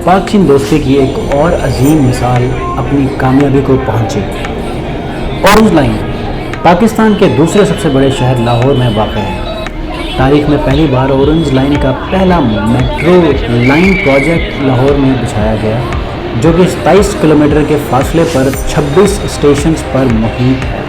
पाक चीन दोस्ती की एक और अजीम मिसाल अपनी कामयाबी को पहुंची। ऑरेंज लाइन पाकिस्तान के दूसरे सबसे बड़े शहर लाहौर में वाक़ है। तारीख में पहली बार ऑरेंज लाइन का पहला मेट्रो लाइन प्रोजेक्ट लाहौर में बिछाया गया, जो कि 27 किलोमीटर के फासले पर 26 स्टेशन पर मुहित है।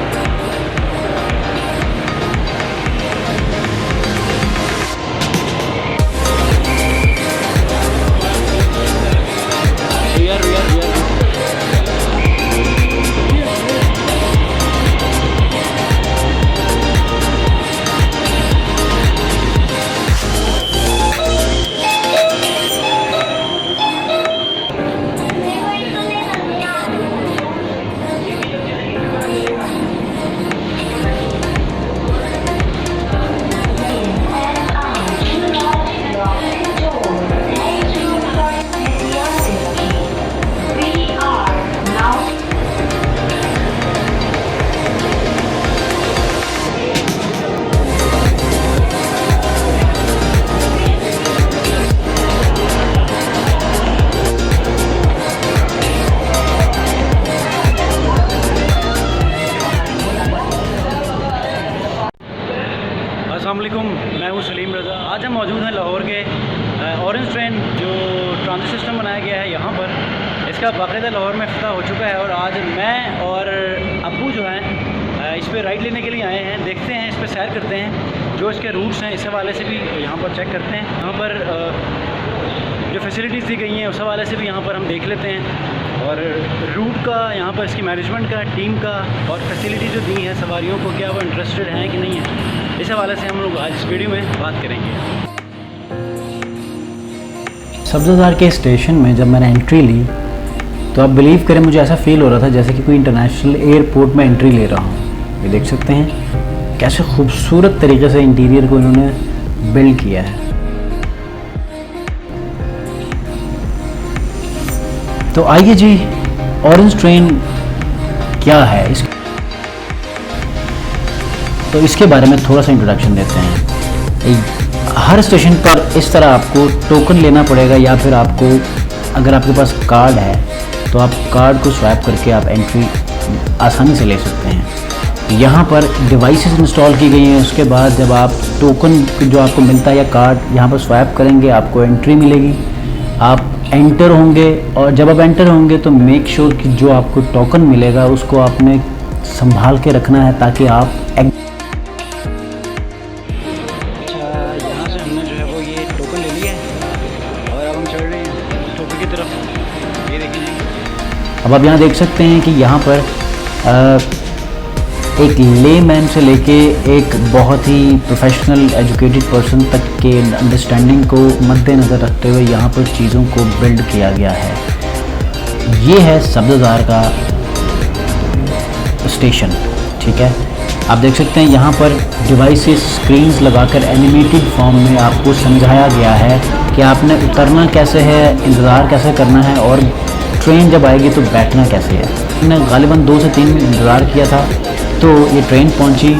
अस्सलामुअलैकुम, मैं हूँ सलीम रज़ा। आज हम मौजूद हैं लाहौर के ऑरेंज ट्रेन जो ट्रांजिट सिस्टम बनाया गया है यहाँ पर। इसका बाकायदा लाहौर में इफ्तिताह हो चुका है और आज मैं और अब्बू जो हैं इस पर राइड लेने के लिए आए हैं। देखते हैं, इस पर सैर करते हैं, जो इसके रूट्स हैं इस हवाले से भी यहाँ पर चेक करते हैं। यहाँ पर जो फैसिलिटीज़ दी गई हैं उस हवाले से भी यहाँ पर हम देख लेते हैं, और रूट का, यहाँ पर इसकी मैनेजमेंट का, टीम का और फैसिलिटी जो दी है सवारियों को, क्या वो इंटरेस्टेड हैं कि नहीं है, इस हवाले से हम लोग आज इस वीडियो में बात करेंगे। सब्ज़ादार के स्टेशन में जब मैंने एंट्री ली तो आप बिलीव करें, मुझे ऐसा फ़ील हो रहा था जैसे कि कोई इंटरनेशनल एयरपोर्ट में एंट्री ले रहा हूँ। ये देख सकते हैं कैसे खूबसूरत तरीके से इंटीरियर को इन्होंने बिल्ड किया है। तो आइए जी, ऑरेंज ट्रेन क्या है तो इसके बारे में थोड़ा सा इंट्रोडक्शन देते हैं। हर स्टेशन पर इस तरह आपको टोकन लेना पड़ेगा, या फिर आपको, अगर आपके पास कार्ड है तो आप कार्ड को स्वैप करके आप एंट्री आसानी से ले सकते हैं। यहाँ पर डिवाइसेस इंस्टॉल की गई हैं। उसके बाद जब आप टोकन जो आपको मिलता है या कार्ड यहाँ पर स्वैप करेंगे, आपको एंट्री मिलेगी। आप एंटर होंगे, और जब आप एंटर होंगे तो मेक श्योर कि जो आपको टोकन मिलेगा उसको आपने संभाल के रखना है, ताकि आप अब आप यहाँ देख सकते हैं कि यहाँ पर एक लेमैन से लेके एक बहुत ही प्रोफेशनल एजुकेटेड पर्सन तक के अंडरस्टैंडिंग को मद्देनज़र रखते हुए यहाँ पर चीज़ों को बिल्ड किया गया है। ये है सब्ज़ादार का स्टेशन, ठीक है। आप देख सकते हैं यहाँ पर डिवाइसेस, स्क्रीन्स लगाकर एनिमेटेड फॉर्म में आपको समझाया गया है कि आपने उतरना कैसे है, इंतज़ार कैसे करना है, और ट्रेन जब आएगी तो बैठना कैसे है। मैंने गालिबन 2 से 3 मिनट इंतज़ार किया था, तो ये ट्रेन पहुंची।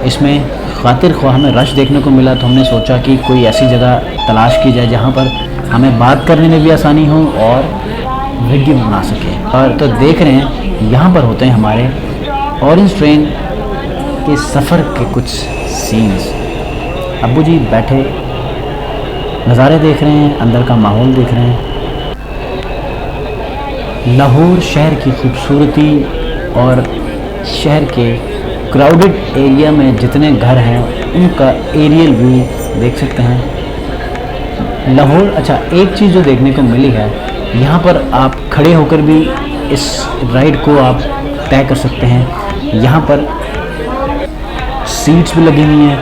इसमें खातिर ख्वाह हमें रश देखने को मिला, तो हमने सोचा कि कोई ऐसी जगह तलाश की जाए जहां पर हमें बात करने में भी आसानी हो और वीडियो बना सके। और तो देख रहे हैं यहाँ पर होते हैं हमारे ऑरेंज ट्रेन के सफ़र के कुछ सीन्स। अब्बू जी बैठे नज़ारे देख रहे हैं, अंदर का माहौल देख रहे हैं। लाहौर शहर की खूबसूरती और शहर के क्राउडेड एरिया में जितने घर हैं उनका एरियल व्यू देख सकते हैं। लाहौर, अच्छा एक चीज़ जो देखने को मिली है, यहाँ पर आप खड़े होकर भी इस राइड को आप तय कर सकते हैं। यहाँ पर सीट्स भी लगी हुई हैं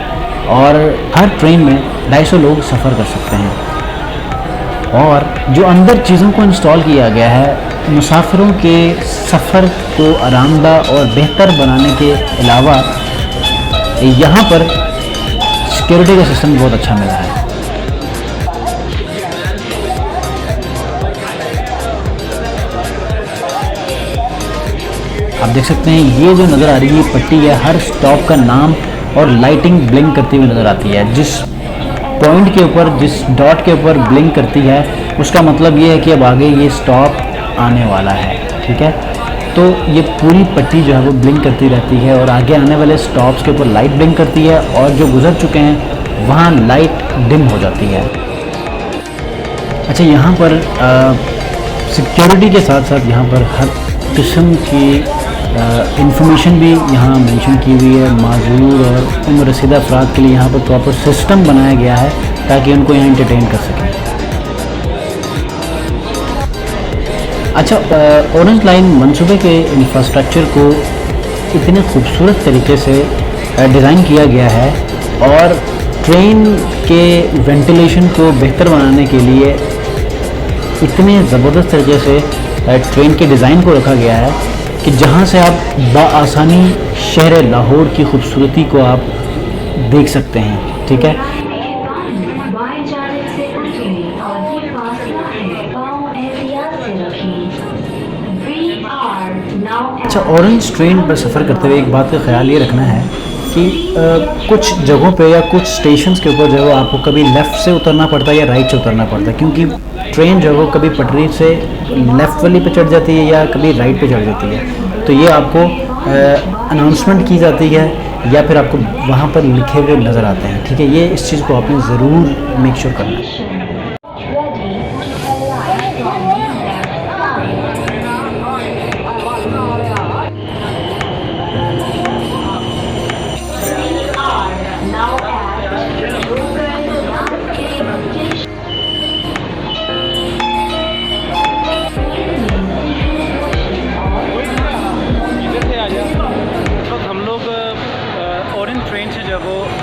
और हर ट्रेन में 250 लोग सफ़र कर सकते हैं। और जो अंदर चीज़ों को इंस्टॉल किया गया है, मुसाफिरों के सफ़र को आरामदाह और बेहतर बनाने के अलावा यहाँ पर सिक्योरिटी का सिस्टम बहुत अच्छा मिला है। आप देख सकते हैं ये जो नज़र आ रही है पट्टी है, हर स्टॉप का नाम और लाइटिंग ब्लिंक करती हुई नज़र आती है। जिस पॉइंट के ऊपर, जिस डॉट के ऊपर ब्लिंक करती है उसका मतलब ये है कि अब आगे ये स्टॉप आने वाला है, ठीक है। तो ये पूरी पट्टी जो है वो ब्लिंक करती रहती है और आगे आने वाले स्टॉप्स के ऊपर लाइट ब्लिंक करती है और जो गुजर चुके हैं वहाँ लाइट डिम हो जाती है। अच्छा, यहाँ पर सिक्योरिटी के साथ साथ यहाँ पर हर किस्म की इंफॉर्मेशन भी यहाँ मेंशन की हुई है। माजूर और उम्र रसीदा अफराद के लिए यहाँ पर प्रॉपर सिस्टम बनाया गया है ताकि उनको यहाँ एंटरटेन कर सकें। अच्छा, ऑरेंज लाइन मंसूबे के इंफ्रास्ट्रक्चर को इतने खूबसूरत तरीके से डिज़ाइन किया गया है और ट्रेन के वेंटिलेशन को बेहतर बनाने के लिए इतने ज़बरदस्त तरीके से ट्रेन के डिज़ाइन को रखा गया है कि जहाँ से आप बआसानी शहर लाहौर की खूबसूरती को आप देख सकते हैं, ठीक है। अच्छा, ऑरेंज ट्रेन पर सफ़र करते हुए एक बात का ख्याल ये रखना है कि कुछ जगहों पे या कुछ स्टेशंस के ऊपर जो है आपको कभी लेफ़्ट से उतरना पड़ता है या राइट से उतरना पड़ता है, क्योंकि ट्रेन जो है वो कभी पटरी से लेफ़्ट वाली पे चढ़ जाती है या कभी राइट पे चढ़ जाती है। तो ये आपको अनाउंसमेंट की जाती है या फिर आपको वहाँ पर लिखे हुए नज़र आते हैं, ठीक है। ये इस चीज़ को आपने ज़रूर मेक श्योर करना है।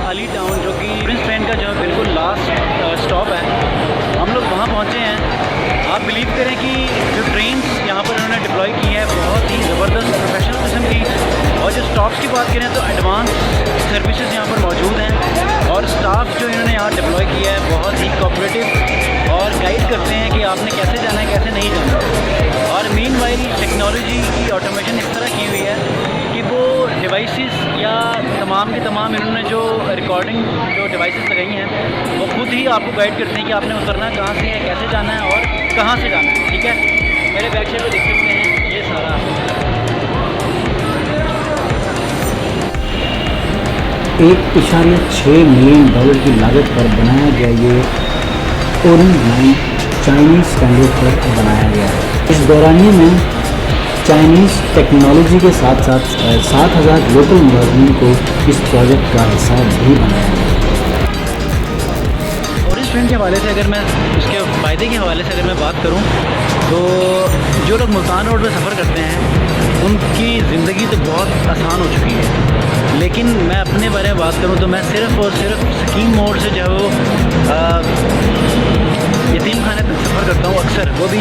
अली टाउन, जो कि ऑरेंज ट्रेन का जो है बिल्कुल लास्ट स्टॉप है, हम लोग वहाँ पहुँचे हैं। आप बिलीव करें कि जो ट्रेन यहाँ पर उन्होंने डिप्लॉय की है बहुत ही ज़बरदस्त प्रोफेशनल किस्म की, और जो स्टॉप्स की बात करें तो एडवांस सर्विसेज यहाँ पर मौजूद हैं और स्टाफ जो इन्होंने यहाँ डिप्लॉय किया है बहुत ही कोऑपरेटिव और गाइड करते हैं कि आपने कैसे जाना है, कैसे नहीं जाना। और मीनवाइल टेक्नोलॉजी की ऑटोमेशन इस तरह की हुई है कि वो डिवाइसेस या तमाम के तमाम इन्होंने जो रिकॉर्डिंग जो डिवाइसेस लगाई हैं वो खुद ही आपको गाइड करते हैं कि आपने उतरना कहाँ से है, कैसे जाना है और कहाँ से जाना है, ठीक है। मेरे बैक साइड पे देख सकते हैं ये सारा 1.6 मिलियन डॉलर की लागत पर बनाया गया ये ऑरेंज लाइन चाइनीज़ स्टैंडर्ड पर बनाया गया है। इस दौरानिए में चाइनीज़ टेक्नोलॉजी के साथ साथ 7,000 लोकल मुलाजिमों को इस प्रोजेक्ट का हिस्सा भी बनाया गया। ऑरेंज ट्रेन के हवाले से अगर मैं इसके फ़ायदे के हवाले से अगर मैं बात करूं तो जो लोग मुल्तान रोड पर सफ़र करते हैं उनकी ज़िंदगी तो बहुत आसान हो चुकी है, लेकिन मैं अपने बारे में बात करूं तो मैं सिर्फ़ और सिर्फ स्कीम मोड़ से जो है वो यतीम खाने तक सफ़र करता हूँ अक्सर, वो भी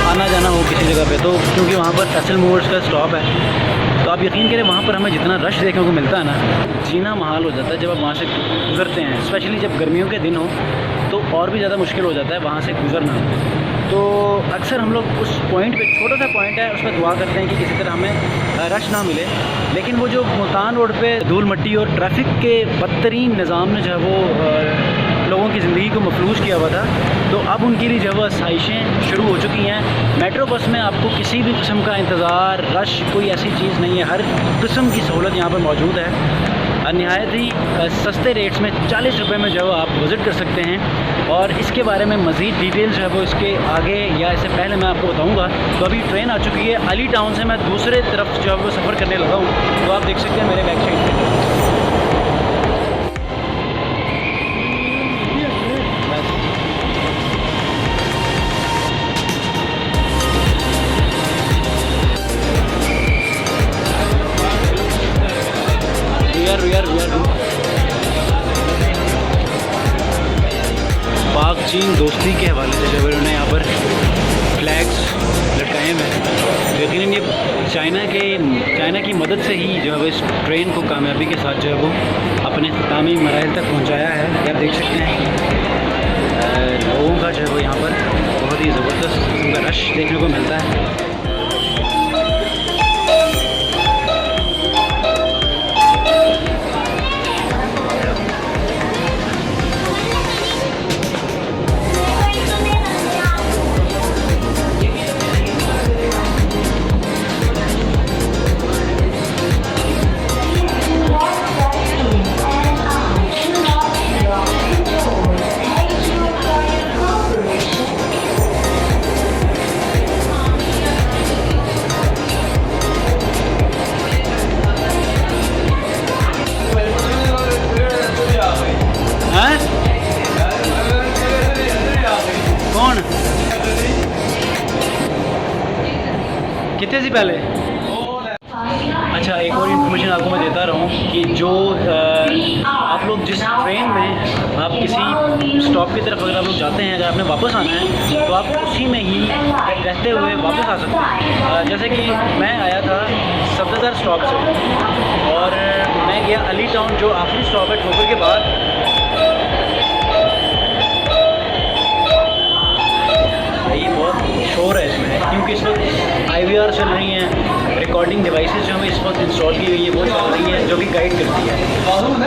आना जाना हो किसी जगह पे, तो क्योंकि वहाँ पर फैसल मोड्स का स्टॉप है। तो आप यकीन करें वहाँ पर हमें जितना रश देखने को मिलता है ना, जीना महाल हो जाता है जब आप वहाँ से गुज़रते हैं। स्पेशली जब गर्मियों के दिन हो तो और भी ज़्यादा मुश्किल हो जाता है वहाँ से गुज़रना। तो अक्सर हम लोग उस पॉइंट पे, छोटा सा पॉइंट है, उस पर दुआ करते हैं कि किसी तरह हमें रश ना मिले। लेकिन वो जो मुल्तान रोड पे धूल मट्टी और ट्रैफिक के बदतरीन निज़ाम ने जो है वो लोगों की ज़िंदगी को मफलूज किया हुआ था, तो अब उनके लिए जो है आसाइशें शुरू हो चुकी हैं। मेट्रो बस में आपको किसी भी किस्म का इंतज़ार, रश, कोई ऐसी चीज़ नहीं है। हर किस्म की सहूलत यहाँ पर मौजूद है। नहायत ही सस्ते रेट्स में 40 रुपये में जो है आप विज़िट कर सकते हैं। और इसके बारे में मज़ीद डिटेल्स जो है वो इसके आगे या इससे पहले मैं आपको बताऊंगा। तो अभी ट्रेन आ चुकी है, अली टाउन से मैं दूसरे तरफ जो है वो सफ़र करने लगा हूँ। तो आप देख सकते हैं मेरे बैक साइड पर पाक चीन दोस्ती के हवाले से जब उन्होंने यहाँ पर फ्लैग्स लटकाए हुए हैं, यकीनन ये चाइना की मदद से ही जो है वो इस ट्रेन को कामयाबी के साथ जो है वो अपने तामी मराइल तक पहुँचाया है। आप देख सकते हैं लोगों का जो है वो यहाँ पर बहुत ही ज़बरदस्त किस्म का रश देखने को मिलता है। पहले। अच्छा, एक और इन्फॉर्मेशन आपको मैं देता रहूँ कि जो आप लोग जिस ट्रेन में आप किसी स्टॉप की तरफ अगर आप लोग जाते हैं, अगर आपने वापस आना है तो आप उसी में ही रहते हुए वापस आ सकते हैं। जैसे कि मैं आया था सफदरजंग स्टॉप से और मैं गया अली टाउन, जो आखिरी स्टॉप है ठोकर के बाद। ये बहुत शोर है इसमें, क्योंकि इस वक्त IVR चल रही हैं, रिकॉर्डिंग डिवाइसेस जो हमें इस वक्त इंस्टॉल की हुई है वो चल रही है, जो कि गाइड करती है।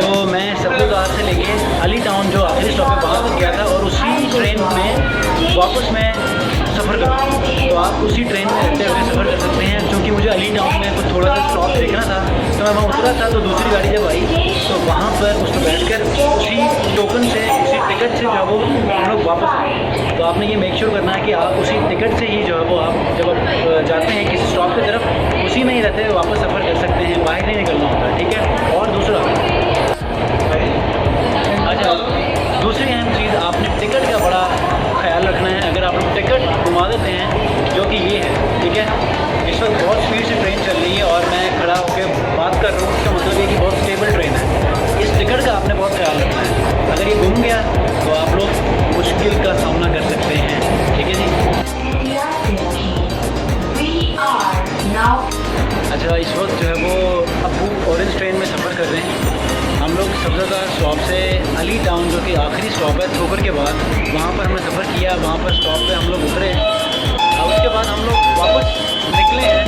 तो मैं सफदरजंग से लेके अली टाउन जो आखिरी स्टॉप है वहाँ तक गया था और उसी ट्रेन में वापस मैं सफ़र करूँ। तो आप उसी ट्रेन में रहते हुए सफ़र कर सकते हैं। क्योंकि मुझे अली टाउन में कुछ थोड़ा सा स्टॉप देखना था, तो मैं वहाँ उतरा था, तो दूसरी गाड़ी जब आई तो वहाँ पर उस पर बैठ कर उसी टोकन से, उसी टिकट से जो है वो हम लोग वापस आए। तो आपने ये मेक श्योर करना है कि आप उसी टिकट से ही जो है वो आप जब आप जाते हैं किसी स्टॉप की तरफ, उसी में ही रहते हुए वापस सफ़र कर सकते हैं, बाहर नहीं निकलना होता, ठीक है। और दूसरा, अच्छा, दूसरी अहम चीज़, आपने टिकट का बड़ा ख्याल रखना है। अगर आप लोग टिकट घुमा देते हैं, जो कि ये है, ठीक है, इस वक्त बहुत स्पीड से ट्रेन चल रही है और मैं खड़ा होकर बात कर रहा हूँ, इसका मतलब ये कि बहुत स्टेबल ट्रेन है। इस टिकट का आपने बहुत ख्याल रखना है। अगर ये घूम गया तो आप लोग मुश्किल का सामना कर सकते हैं, ठीक है जी। अच्छा, इस वक्त जो है वो अबू ऑरेंज ट्रेन में सफ़र कर रहे हैं। हम लोग सफदरजंग स्टॉप से अली टाउन, जो कि आखिरी स्टॉप है ठोकर के बाद, वहाँ पर हमने सफ़र किया। वहाँ पर स्टॉप पे हम लोग उतरे और उसके बाद हम लोग वापस निकले हैं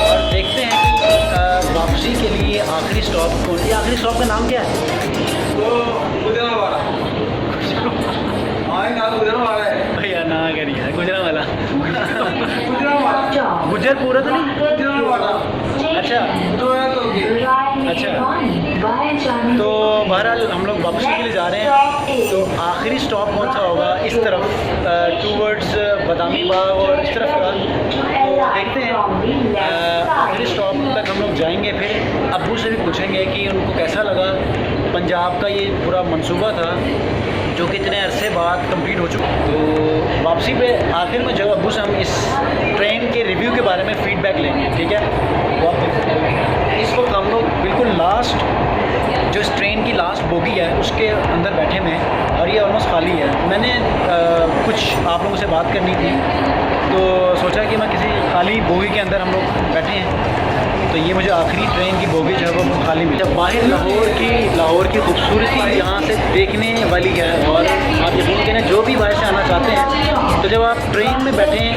और देखते हैं कि वापसी के लिए आखिरी स्टॉप कौन सी। आखिरी स्टॉप का नाम क्या है? भैया ना करिए, गुजरावाला। गुजरपुरा तो नहीं? अच्छा अच्छा, तो बहरहाल हम लोग वापसी के लिए जा रहे हैं। तो आखिरी स्टॉप कौन सा होगा? इस तरफ टूवर्ड्स बादामी बाग और इस तरफ का, तो देखते हैं। आखिरी स्टॉप तक हम लोग जाएंगे, फिर अब्बू से भी पूछेंगे कि उनको कैसा लगा। पंजाब का ये पूरा मंसूबा था जो कि इतने अरसे बाद कंप्लीट हो चुका। तो वापसी पे आखिर में जब अब्बू से हम इस ट्रेन के रिव्यू के बारे में फ़ीडबैक लेंगे, ठीक है। इस वक्त हम लोग बिल्कुल लास्ट, जो इस ट्रेन की लास्ट बोगी है उसके अंदर बैठे हुए हैं और ये ऑलमोस्ट खाली है। मैंने कुछ आप लोगों से बात करनी थी, तो सोचा कि मैं किसी खाली बोगी के अंदर हम लोग बैठे हैं। तो ये मुझे आखिरी ट्रेन की बोगी जो है वो खाली मिली। जब बाहर लाहौर की खूबसूरती यहाँ से देखने वाली है, और आप यकीन करें जो भी बाहर से आना चाहते हैं, तो जब आप ट्रेन में बैठे हैं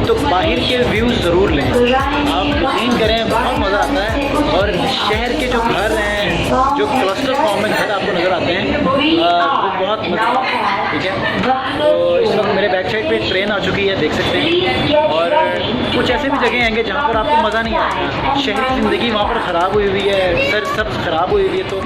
तो बाहर के व्यूज़ ज़रूर लें। आप यकीन करें बहुत मज़ा आता है। और शहर के जो घर हैं, जो क्लस्टर फॉर्म में घर आपको नज़र आते हैं, वो बहुत मज़ा, ठीक है। तो इस वक्त मेरे बैक साइड पे ट्रेन आ चुकी है, देख सकते हैं। और कुछ ऐसे भी जगह होंगे जहाँ पर आपको मज़ा नहीं आएगा। शहरी ज़िंदगी वहाँ पर ख़राब हुई हुई है, सब ख़राब हुई हुई है। तो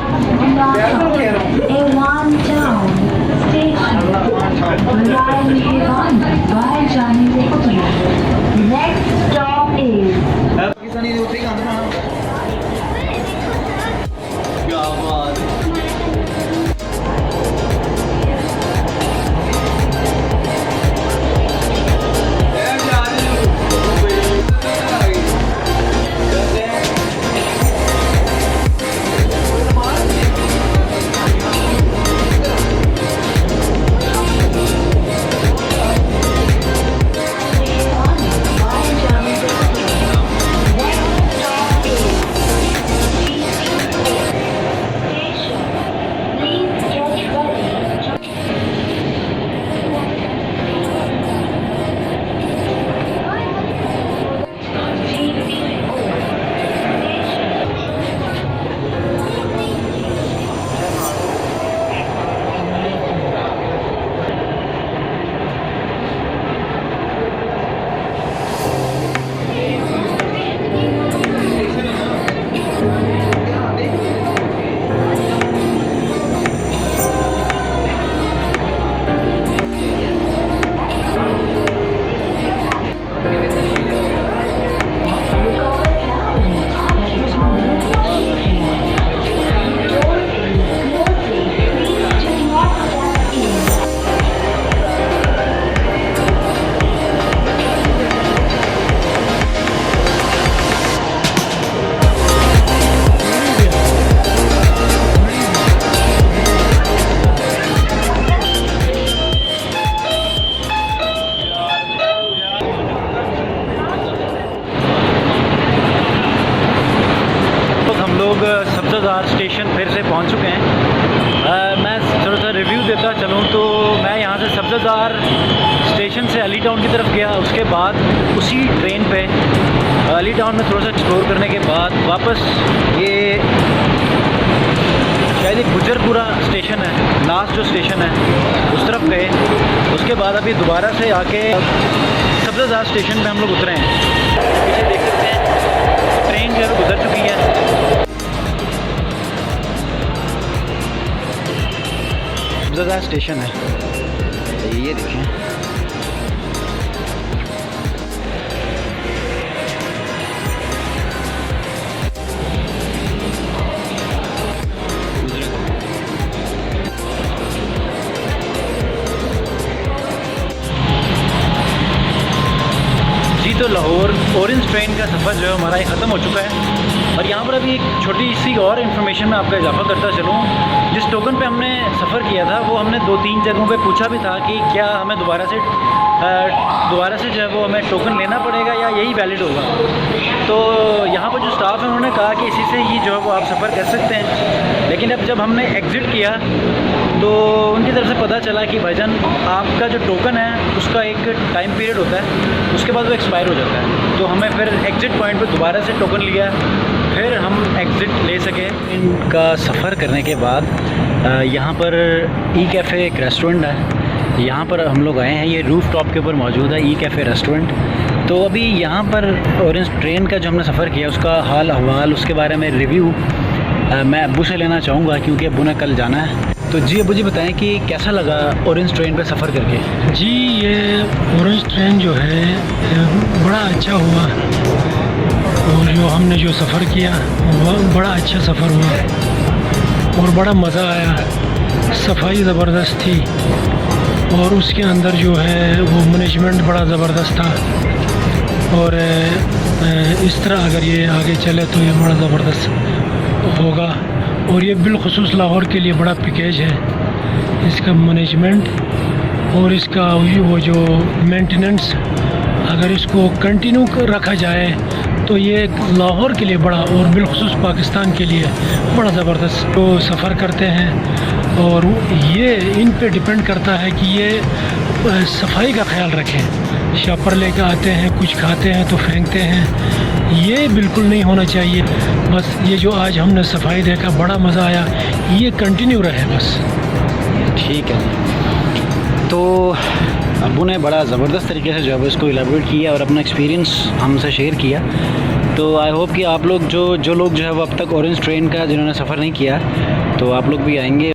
लोग सब्ज़ादार स्टेशन फिर से पहुंच चुके हैं। मैं थोड़ा सा रिव्यू देता चलूं तो मैं यहाँ से सब्ज़ादार स्टेशन से अली टाउन की तरफ गया, उसके बाद उसी ट्रेन पे अली टाउन में थोड़ा सा एक्सप्लोर करने के बाद वापस ये शायद एक गुजरपुरा स्टेशन है, लास्ट जो स्टेशन है उस तरफ गए। उसके बाद अभी दोबारा से आके सब्ज़ादार स्टेशन पे हम लोग उतरे हैं। पीछे देख सकते हैं ट्रेन जो है गुजर चुकी है। सब्ज़ादार स्टेशन है, ये देखें। तो लाहौर ऑरेंज ट्रेन का सफ़र जो है हमारा ये ख़त्म हो चुका है। और यहाँ पर अभी एक छोटी सी और इन्फॉर्मेशन में आपका इजाफा करता चलूँ। जिस टोकन पे हमने सफ़र किया था वो हमने 2-3 जगहों पे पूछा भी था कि क्या हमें दोबारा से जो है वो हमें टोकन लेना पड़ेगा या यही वैलिड होगा। तो यहाँ पर जो स्टाफ है उन्होंने कहा कि इसी से ही जो है वो आप सफ़र कर सकते हैं। लेकिन अब जब हमने एग्ज़िट किया तो उनकी तरफ से पता चला कि भाईजान आपका जो टोकन है उसका एक टाइम पीरियड होता है, उसके बाद वो एक्सपायर हो जाता है। तो हमें फिर एग्ज़िट पॉइंट पर दोबारा से टोकन लिया, फिर हम एग्ज़िट ले सके। इनका सफ़र करने के बाद यहाँ पर ई कैफ़े एक रेस्टोरेंट है, यहाँ पर हम लोग आए हैं। ये रूफ टॉप के ऊपर मौजूद है ई कैफ़े रेस्टोरेंट। तो अभी यहाँ पर ऑरेंज ट्रेन का जो हमने सफ़र किया उसका हाल अहवाल, उसके बारे में रिव्यू मैं अब्बू से लेना चाहूँगा क्योंकि अब्बू ने कल जाना है। तो जी अब्बू जी बताएं कि कैसा लगा ऑरेंज ट्रेन पे सफ़र करके। जी ये ऑरेंज ट्रेन जो है बड़ा अच्छा हुआ, और जो हमने जो सफ़र किया वह बड़ा अच्छा सफ़र हुआ और बड़ा मज़ा आया। सफाई ज़बरदस्त थी और उसके अंदर जो है वो मैनेजमेंट बड़ा ज़बरदस्त था। और इस तरह अगर ये आगे चले तो ये बड़ा ज़बरदस्त होगा। और ये बिलखुसूस लाहौर के लिए बड़ा पैकेज है। इसका मैनेजमेंट और इसका वो जो मेंटेनेंस अगर इसको कंटिन्यू रखा जाए तो ये लाहौर के लिए बड़ा और बिलखुसूस पाकिस्तान के लिए बड़ा ज़बरदस्त तो सफ़र करते हैं। और ये इन पे डिपेंड करता है कि ये सफाई का ख्याल रखें। शॉपर लेकर आते हैं, कुछ खाते हैं तो फेंकते हैं, ये बिल्कुल नहीं होना चाहिए। बस ये जो आज हमने सफाई देखा बड़ा मज़ा आया, ये कंटिन्यू रहे बस। ठीक है। तो अब्बू ने बड़ा ज़बरदस्त तरीके से जो है इसको इलेबोरेट किया और अपना एक्सपीरियंस हमसे शेयर किया। तो आई होप कि आप लोग जो लोग जो है वो अब तक ऑरेंज ट्रेन का जिन्होंने सफ़र नहीं किया तो आप लोग भी आएंगे